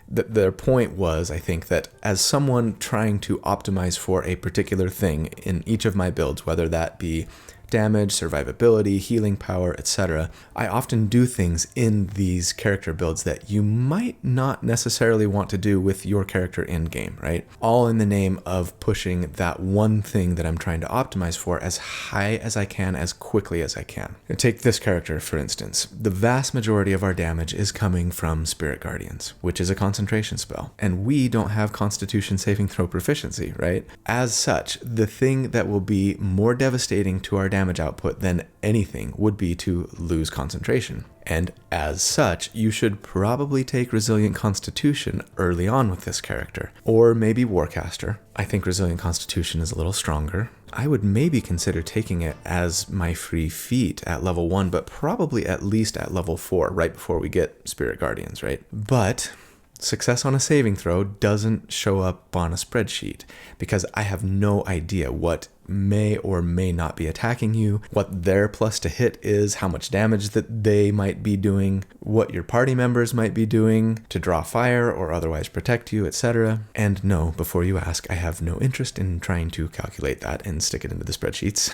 their point was, I think, that as someone trying to optimize for a particular thing in each of my builds, whether that be damage, survivability, healing power, etc., I often do things in these character builds that you might not necessarily want to do with your character in game, right? All in the name of pushing that one thing that I'm trying to optimize for as high as I can, as quickly as I can. Take this character, for instance. The vast majority of our damage is coming from Spirit Guardians, which is a concentration spell, and we don't have Constitution saving throw proficiency, right? As such, the thing that will be more devastating to our damage output than anything would be to lose concentration. And as such, you should probably take Resilient Constitution early on with this character, or maybe Warcaster. I think Resilient Constitution is a little stronger. I would maybe consider taking it as my free feat at level 1, but probably at least at level 4, right before we get Spirit Guardians, right? But success on a saving throw doesn't show up on a spreadsheet because I have no idea what may or may not be attacking you, what their plus to hit is, how much damage that they might be doing, what your party members might be doing to draw fire or otherwise protect you, etc. And no, before you ask, I have no interest in trying to calculate that and stick it into the spreadsheets.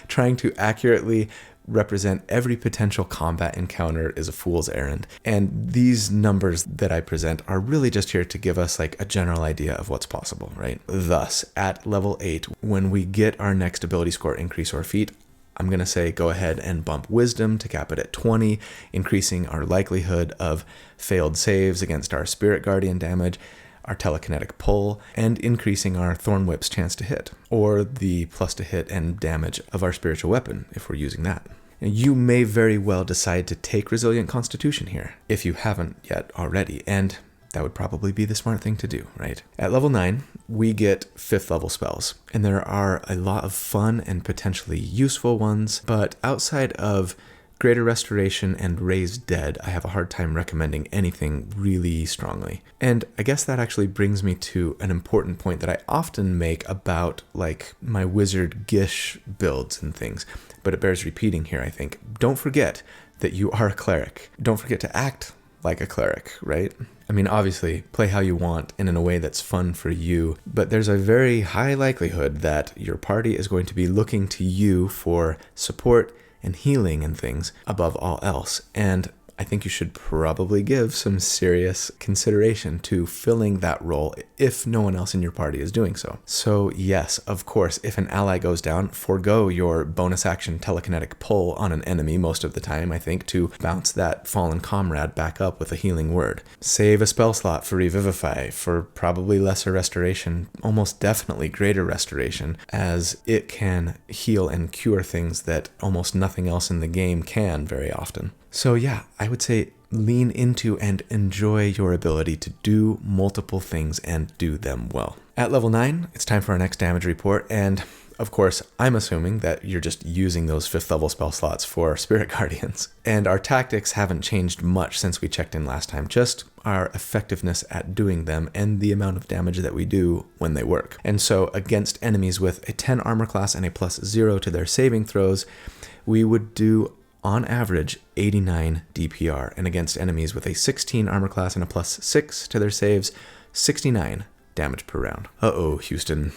Trying to accurately represent every potential combat encounter is a fool's errand. And these numbers that I present are really just here to give us like a general idea of what's possible, right? Thus, at level 8, when we get our next ability score increase or feat, I'm going to say go ahead and bump Wisdom to cap it at 20, increasing our likelihood of failed saves against our Spirit Guardian damage, our telekinetic pull, and increasing our Thorn Whip's chance to hit, or the plus to hit and damage of our spiritual weapon if we're using that. You may very well decide to take Resilient Constitution here, if you haven't yet already, and that would probably be the smart thing to do, right? At level 9, we get 5th level spells, and there are a lot of fun and potentially useful ones, but outside of Greater Restoration and Raise Dead, I have a hard time recommending anything really strongly. And I guess that actually brings me to an important point that I often make about like my wizard Gish builds and things, but it bears repeating here, I think. Don't forget that you are a cleric. Don't forget to act like a cleric, right? I mean, obviously, play how you want and in a way that's fun for you, but there's a very high likelihood that your party is going to be looking to you for support and healing and things above all else. And I think you should probably give some serious consideration to filling that role if no one else in your party is doing so. So yes, of course, if an ally goes down, forego your bonus action telekinetic pull on an enemy most of the time, I think, to bounce that fallen comrade back up with a healing word. Save a spell slot for Revivify, for probably lesser restoration, almost definitely greater restoration, as it can heal and cure things that almost nothing else in the game can very often. So yeah, I would say lean into and enjoy your ability to do multiple things and do them well. At level 9, it's time for our next damage report, and of course, I'm assuming that you're just using those 5th level spell slots for Spirit Guardians. And our tactics haven't changed much since we checked in last time, just our effectiveness at doing them and the amount of damage that we do when they work. And so against enemies with a 10 armor class and a +0 to their saving throws, we would do on average 89 DPR, and against enemies with a 16 armor class and a +6 to their saves, 69 damage per round. Uh-oh, Houston,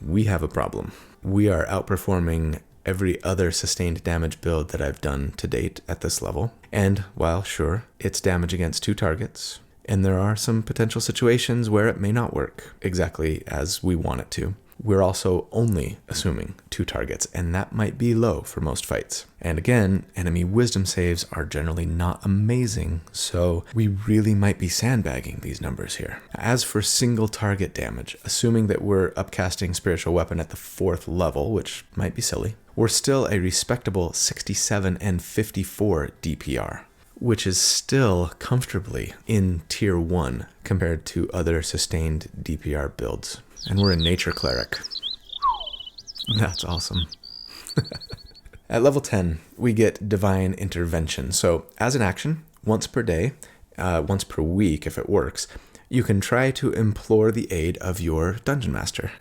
we have a problem. We are outperforming every other sustained damage build that I've done to date at this level. And while sure, it's damage against 2 targets, and there are some potential situations where it may not work exactly as we want it to, we're also only assuming 2 targets, and that might be low for most fights. And again, enemy wisdom saves are generally not amazing, so we really might be sandbagging these numbers here. As for single target damage, assuming that we're upcasting Spiritual Weapon at the 4th level, which might be silly, we're still a respectable 67 and 54 DPR, which is still comfortably in tier 1 compared to other sustained DPR builds. And we're a nature cleric. That's awesome. At level 10, we get Divine Intervention. So as an action, once per day, once per week if it works, you can try to implore the aid of your Dungeon Master.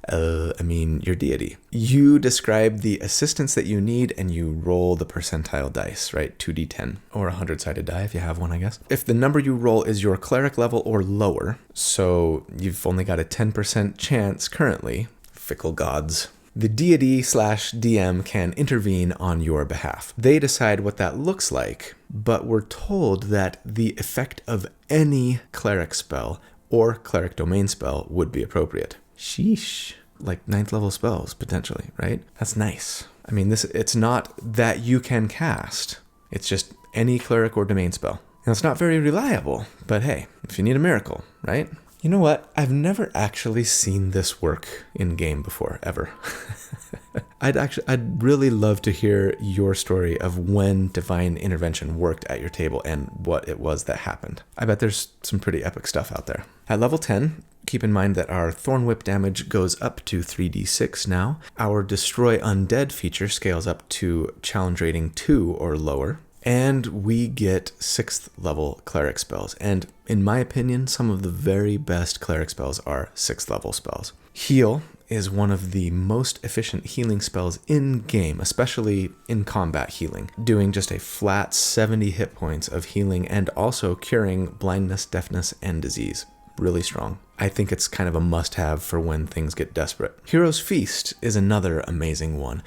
Your deity. You describe the assistance that you need and you roll the percentile dice, right? 2d10 or a 100-sided die if you have one, I guess. If the number you roll is your cleric level or lower, so you've only got a 10% chance currently, fickle gods, the deity/DM can intervene on your behalf. They decide what that looks like, but we're told that the effect of any cleric spell or cleric domain spell would be appropriate. Sheesh. Like 9th level spells, potentially, right? That's nice. I mean, it's not that you can cast. It's just any cleric or domain spell. And it's not very reliable, but hey, if you need a miracle, right? You know what? I've never actually seen this work in game before, ever. I'd really love to hear your story of when Divine Intervention worked at your table and what it was that happened. I bet there's some pretty epic stuff out there. At level 10, keep in mind that our Thorn Whip damage goes up to 3d6 now. Our Destroy Undead feature scales up to challenge rating 2 or lower. And we get 6th level cleric spells. And in my opinion, some of the very best cleric spells are 6th level spells. Heal is one of the most efficient healing spells in game, especially in combat healing, doing just a flat 70 hit points of healing and also curing blindness, deafness, and disease. Really strong. I think it's kind of a must-have for when things get desperate. Hero's Feast is another amazing one.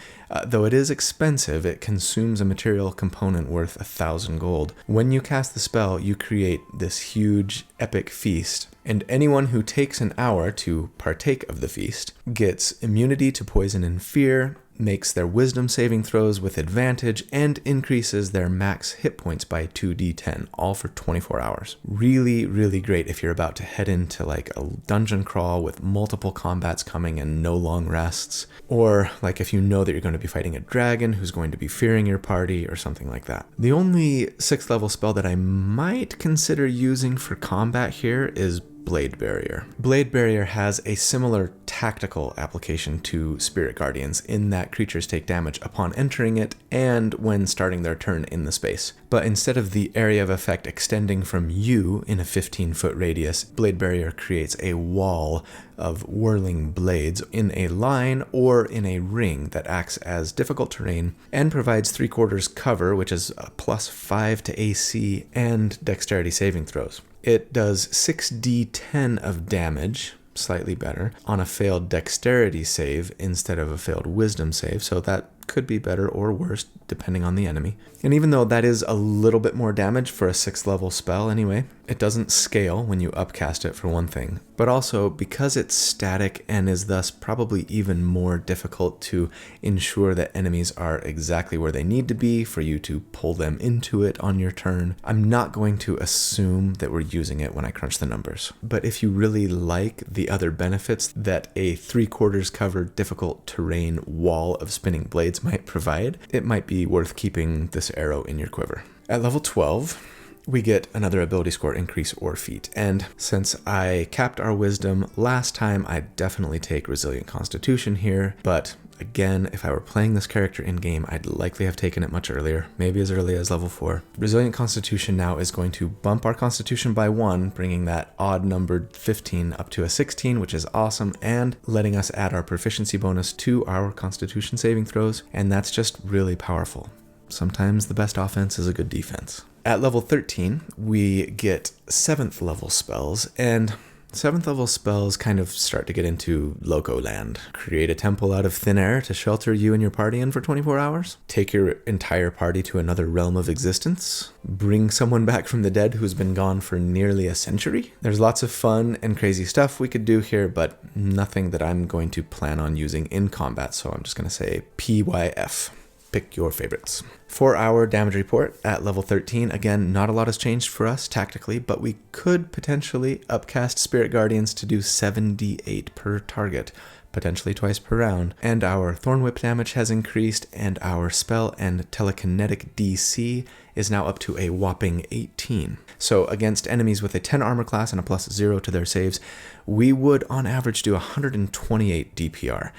Though it is expensive, it consumes a material component worth 1,000 gold. When you cast the spell, you create this huge, epic feast, and anyone who takes an hour to partake of the feast gets immunity to poison and fear, makes their wisdom saving throws with advantage, and increases their max hit points by 2d10, all for 24 hours. Really, really great if you're about to head into like a dungeon crawl with multiple combats coming and no long rests, or like if you know that you're going to be fighting a dragon who's going to be fearing your party or something like that. The only 6th level spell that I might consider using for combat here is Blade Barrier. Blade Barrier has a similar tactical application to Spirit Guardians in that creatures take damage upon entering it and when starting their turn in the space. But instead of the area of effect extending from you in a 15-foot radius, Blade Barrier creates a wall of whirling blades in a line or in a ring that acts as difficult terrain and provides 3/4 cover, which is a +5 to AC and dexterity saving throws. It does 6d10 of damage, slightly better, on a failed dexterity save instead of a failed wisdom save, so that could be better or worse depending on the enemy. And even though that is a little bit more damage for a 6th level spell anyway, it doesn't scale when you upcast it for one thing, but also because it's static and is thus probably even more difficult to ensure that enemies are exactly where they need to be for you to pull them into it on your turn, I'm not going to assume that we're using it when I crunch the numbers. But if you really like the other benefits that a 3/4 cover difficult terrain wall of spinning blades might provide, it might be worth keeping this arrow in your quiver. At level 12, we get another ability score increase or feat, and since I capped our wisdom last time, I definitely take Resilient Constitution here, but again, if I were playing this character in-game, I'd likely have taken it much earlier, maybe as early as level 4. Resilient Constitution now is going to bump our Constitution by 1, bringing that odd-numbered 15 up to a 16, which is awesome, and letting us add our proficiency bonus to our Constitution saving throws, and that's just really powerful. Sometimes the best offense is a good defense. At level 13, we get 7th level spells, and 7th level spells kind of start to get into Loco land. Create a temple out of thin air to shelter you and your party in for 24 hours. Take your entire party to another realm of existence. Bring someone back from the dead who's been gone for nearly a century. There's lots of fun and crazy stuff we could do here, but nothing that I'm going to plan on using in combat, so I'm just going to say PYF. Pick your favorites. For our damage report at level 13, again, not a lot has changed for us tactically, but we could potentially upcast Spirit Guardians to do 7d8 per target, potentially twice per round. And our Thorn Whip damage has increased, and our spell and telekinetic DC is now up to a whopping 18. So against enemies with a 10 armor class and a +0 to their saves, we would on average do 128 DPR.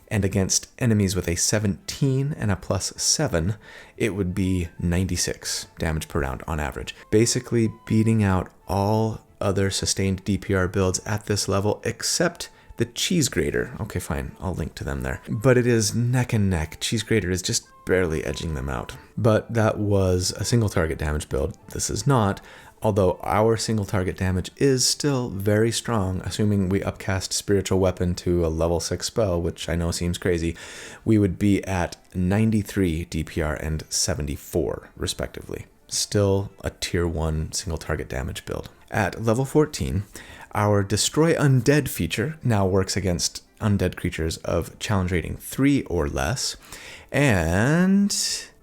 And against enemies with a 17 and a +7, it would be 96 damage per round on average. Basically beating out all other sustained DPR builds at this level except the Cheese Grater. Okay, fine, I'll link to them there. But it is neck and neck. Cheese Grater is just barely edging them out. But that was a single target damage build. This is not. Although our single target damage is still very strong, assuming we upcast Spiritual Weapon to a level 6 spell, which I know seems crazy, we would be at 93 DPR and 74 respectively. Still a tier 1 single target damage build. At level 14, our Destroy Undead feature now works against undead creatures of challenge rating 3 or less. And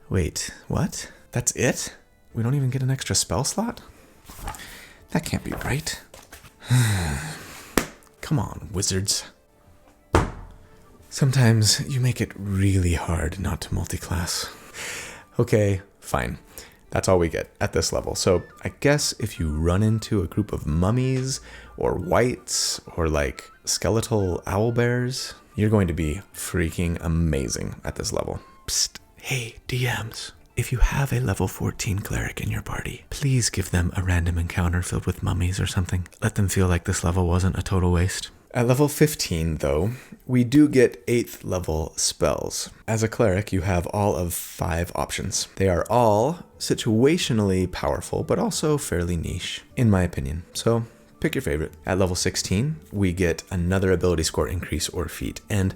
wait, what? That's it? We don't even get an extra spell slot? That can't be right. Come on, wizards. Sometimes you make it really hard not to multiclass. Okay, fine. That's all we get at this level. So I guess if you run into a group of mummies or wights or like skeletal owlbears, you're going to be freaking amazing at this level. Psst, hey, DMs. If you have a level 14 cleric in your party, please give them a random encounter filled with mummies or something. Let them feel like this level wasn't a total waste. At level 15, though, we do get 8th level spells. As a cleric, you have all of 5 options. They are all situationally powerful, but also fairly niche, in my opinion. So pick your favorite. At level 16, we get another ability score increase or feat, and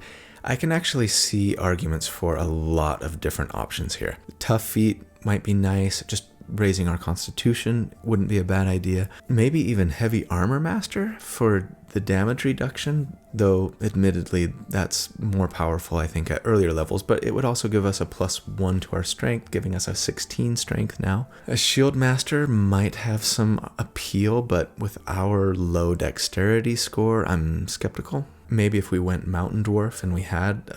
I can actually see arguments for a lot of different options here. Tough feat might be nice, just raising our constitution wouldn't be a bad idea. Maybe even heavy armor master for the damage reduction, though admittedly that's more powerful I think at earlier levels, but it would also give us a +1 to our strength, giving us a 16 strength now. A shield master might have some appeal, but with our low dexterity score, I'm skeptical. Maybe if we went Mountain Dwarf and we had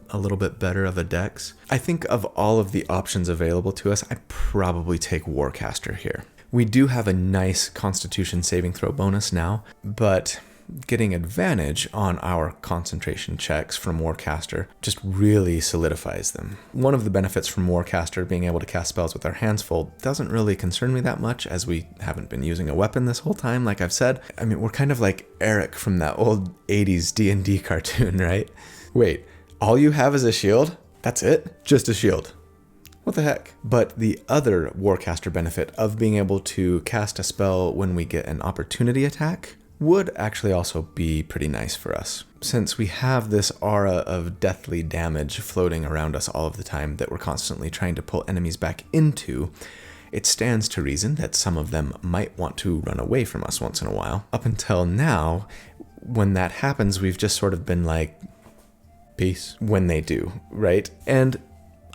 a little bit better of a dex. I think of all of the options available to us, I'd probably take Warcaster here. We do have a nice Constitution saving throw bonus now, but getting advantage on our concentration checks from Warcaster just really solidifies them. One of the benefits from Warcaster being able to cast spells with our hands full doesn't really concern me that much, as we haven't been using a weapon this whole time, like I've said. I mean, we're kind of like Eric from that old 80s D&D cartoon, right? Wait, all you have is a shield? That's it? Just a shield. What the heck? But the other Warcaster benefit of being able to cast a spell when we get an opportunity attack would actually also be pretty nice for us. Since we have this aura of deathly damage floating around us all of the time that we're constantly trying to pull enemies back into, it stands to reason that some of them might want to run away from us once in a while. Up until now, when that happens, we've just sort of been like, peace, when they do, right? And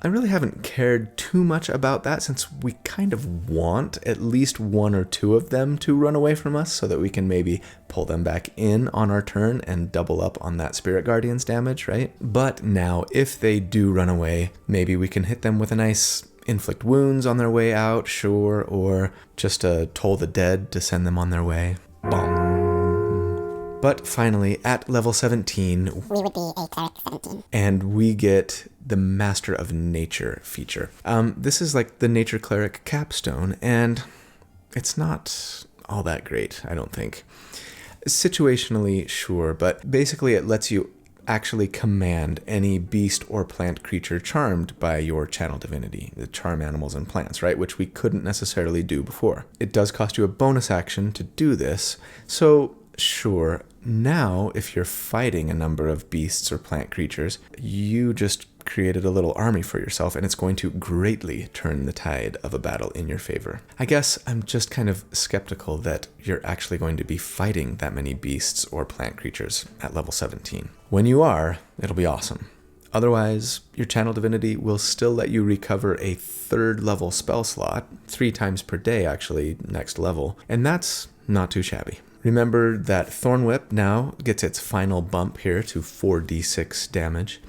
I really haven't cared too much about that, since we kind of want at least one or two of them to run away from us so that we can maybe pull them back in on our turn and double up on that Spirit Guardian's damage, right? But now, if they do run away, maybe we can hit them with a nice inflict wounds on their way out, sure, or just a Toll the Dead to send them on their way. Bong. But finally, at level 17, we would be a cleric 17. And we get the Master of Nature feature. This is like the Nature Cleric capstone, and it's not all that great, I don't think. Situationally, sure, but basically it lets you actually command any beast or plant creature charmed by your channel divinity, the charm animals and plants, right? Which we couldn't necessarily do before. It does cost you a bonus action to do this, so sure, now if you're fighting a number of beasts or plant creatures, you just created a little army for yourself, and it's going to greatly turn the tide of a battle in your favor. I guess I'm just kind of skeptical that you're actually going to be fighting that many beasts or plant creatures at level 17. When you are, it'll be awesome. Otherwise, your channel divinity will still let you recover a 3rd level spell slot, 3 times per day actually, next level, and that's not too shabby. Remember that Thorn Whip now gets its final bump here to 4d6 damage.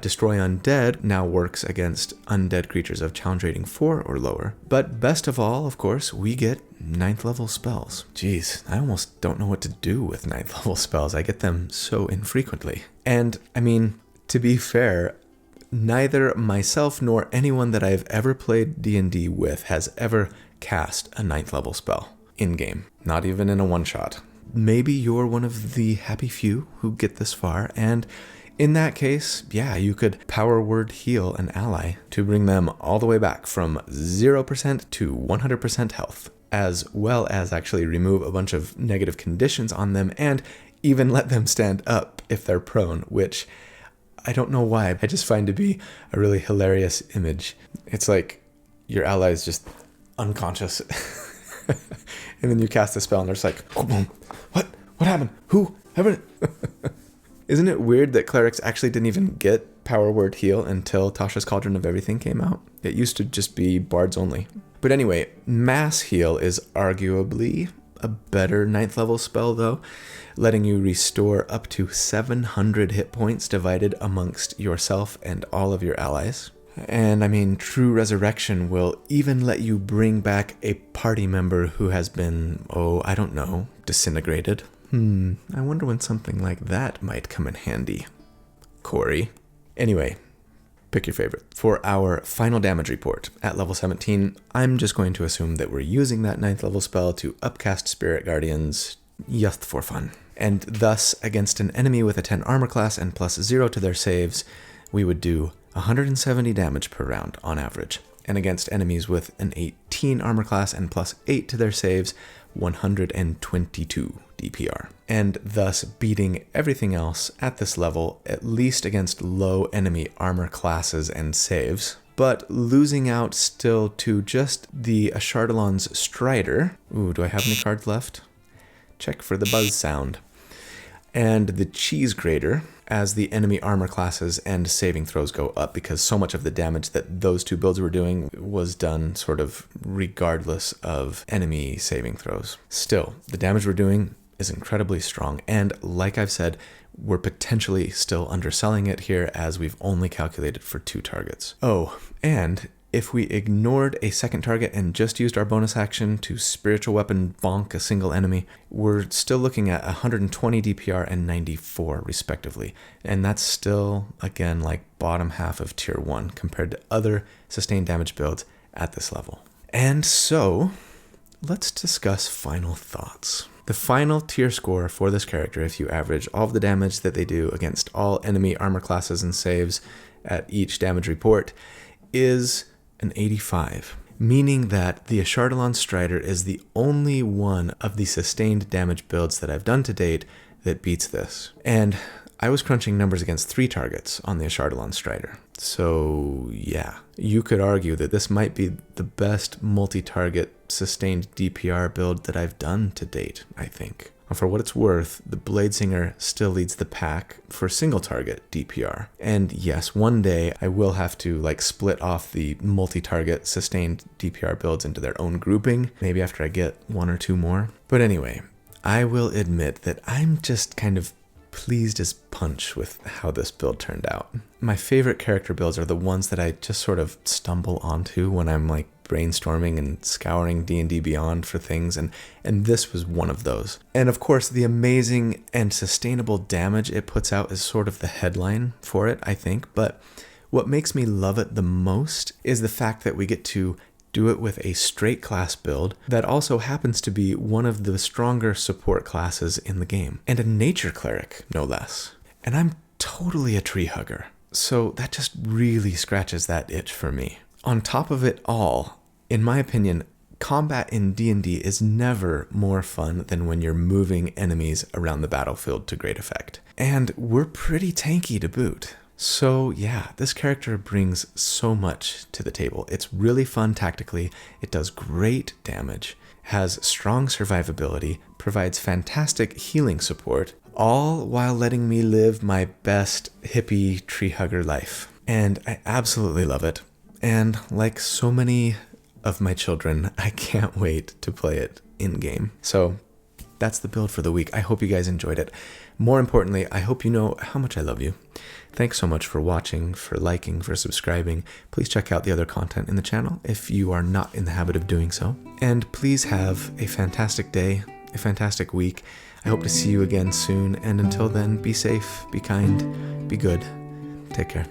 Destroy Undead now works against undead creatures of challenge rating 4 or lower. But best of all, of course, we get 9th level spells. Jeez, I almost don't know what to do with 9th level spells. I get them so infrequently. And, I mean, to be fair, neither myself nor anyone that I've ever played D&D with has ever cast a 9th level spell in-game, not even in a one-shot. Maybe you're one of the happy few who get this far, and in that case, yeah, you could power word heal an ally to bring them all the way back from 0% to 100% health, as well as actually remove a bunch of negative conditions on them and even let them stand up if they're prone, which I don't know why, I just find to be a really hilarious image. It's like your ally is just unconscious. And then you cast a spell and they're just like, oh, boom. What happened? Who? Isn't it weird that clerics actually didn't even get power word heal until Tasha's Cauldron of Everything came out? It used to just be bards only. But anyway, mass heal is arguably a better 9th level spell though, letting you restore up to 700 hit points divided amongst yourself and all of your allies. And I mean, True Resurrection will even let you bring back a party member who has been, I don't know, disintegrated. I wonder when something like that might come in handy. Corey. Anyway, pick your favorite. For our final damage report at level 17, I'm just going to assume that we're using that 9th level spell to upcast Spirit Guardians just for fun. And thus, against an enemy with a 10 armor class and +0 to their saves, we would do 170 damage per round on average. And against enemies with an 18 armor class and +8 to their saves, 122 DPR. And thus beating everything else at this level, at least against low enemy armor classes and saves. but losing out still to just the Ashardalon's Strider. Ooh, do I have any cards left? Check for the buzz sound. And the Cheese Grater, as the enemy armor classes and saving throws go up, because so much of the damage that those two builds were doing was done sort of regardless of enemy saving throws. Still, the damage we're doing is incredibly strong, and like I've said, we're potentially still underselling it here as we've only calculated for 2 targets. Oh, and if we ignored a second target and just used our bonus action to spiritual weapon bonk a single enemy, we're still looking at 120 DPR and 94 respectively. And that's still, again, like bottom half of tier 1 compared to other sustained damage builds at this level. And so, let's discuss final thoughts. The final tier score for this character, if you average all of the damage that they do against all enemy armor classes and saves at each damage report, is an 85, meaning that the Ashardalon Strider is the only one of the sustained damage builds that I've done to date that beats this. And I was crunching numbers against 3 targets on the Ashardalon Strider. So yeah, you could argue that this might be the best multi-target sustained DPR build that I've done to date, I think. For what it's worth, the Bladesinger still leads the pack for single target DPR. And yes, one day I will have to split off the multi-target sustained DPR builds into their own grouping, maybe after I get 1 or 2 more. But anyway, I will admit that I'm just kind of pleased as punch with how this build turned out. My favorite character builds are the ones that I just sort of stumble onto when I'm brainstorming and scouring D&D Beyond for things, and this was one of those. And of course, the amazing and sustainable damage it puts out is sort of the headline for it, I think, but what makes me love it the most is the fact that we get to do it with a straight class build that also happens to be one of the stronger support classes in the game, and a nature cleric, no less. And I'm totally a tree hugger, so that just really scratches that itch for me. On top of it all, in my opinion, combat in D&D is never more fun than when you're moving enemies around the battlefield to great effect. And we're pretty tanky to boot. So yeah, this character brings so much to the table. It's really fun tactically, it does great damage, has strong survivability, provides fantastic healing support, all while letting me live my best hippie tree hugger life. And I absolutely love it. And like so many of my children, I can't wait to play it in-game. So that's the build for the week. I hope you guys enjoyed it. More importantly, I hope you know how much I love you. Thanks so much for watching, for liking, for subscribing. Please check out the other content in the channel if you are not in the habit of doing so. And please have a fantastic day, a fantastic week. I hope to see you again soon. And until then, be safe, be kind, be good. Take care.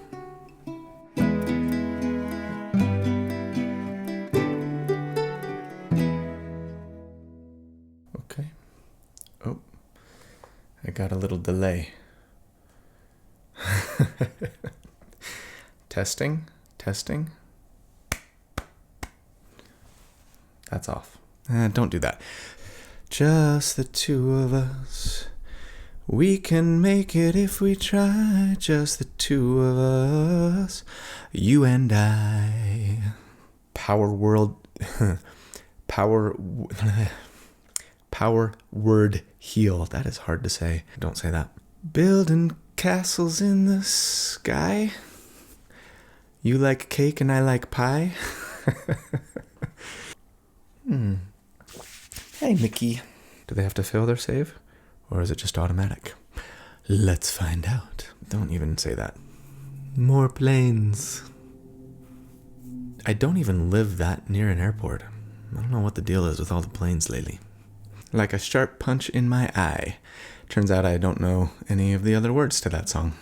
Okay. Oh, I got a little delay. Testing. That's off. Don't do that. Just the two of us. We can make it if we try. Just the two of us. You and I. Power word heal. That is hard to say. Don't say that. Building castles in the sky. You like cake and I like pie. Hey, Mickey. Do they have to fail their save? Or is it just automatic? Let's find out. Don't even say that. More planes. I don't even live that near an airport. I don't know what the deal is with all the planes lately. Like a sharp punch in my eye. Turns out I don't know any of the other words to that song.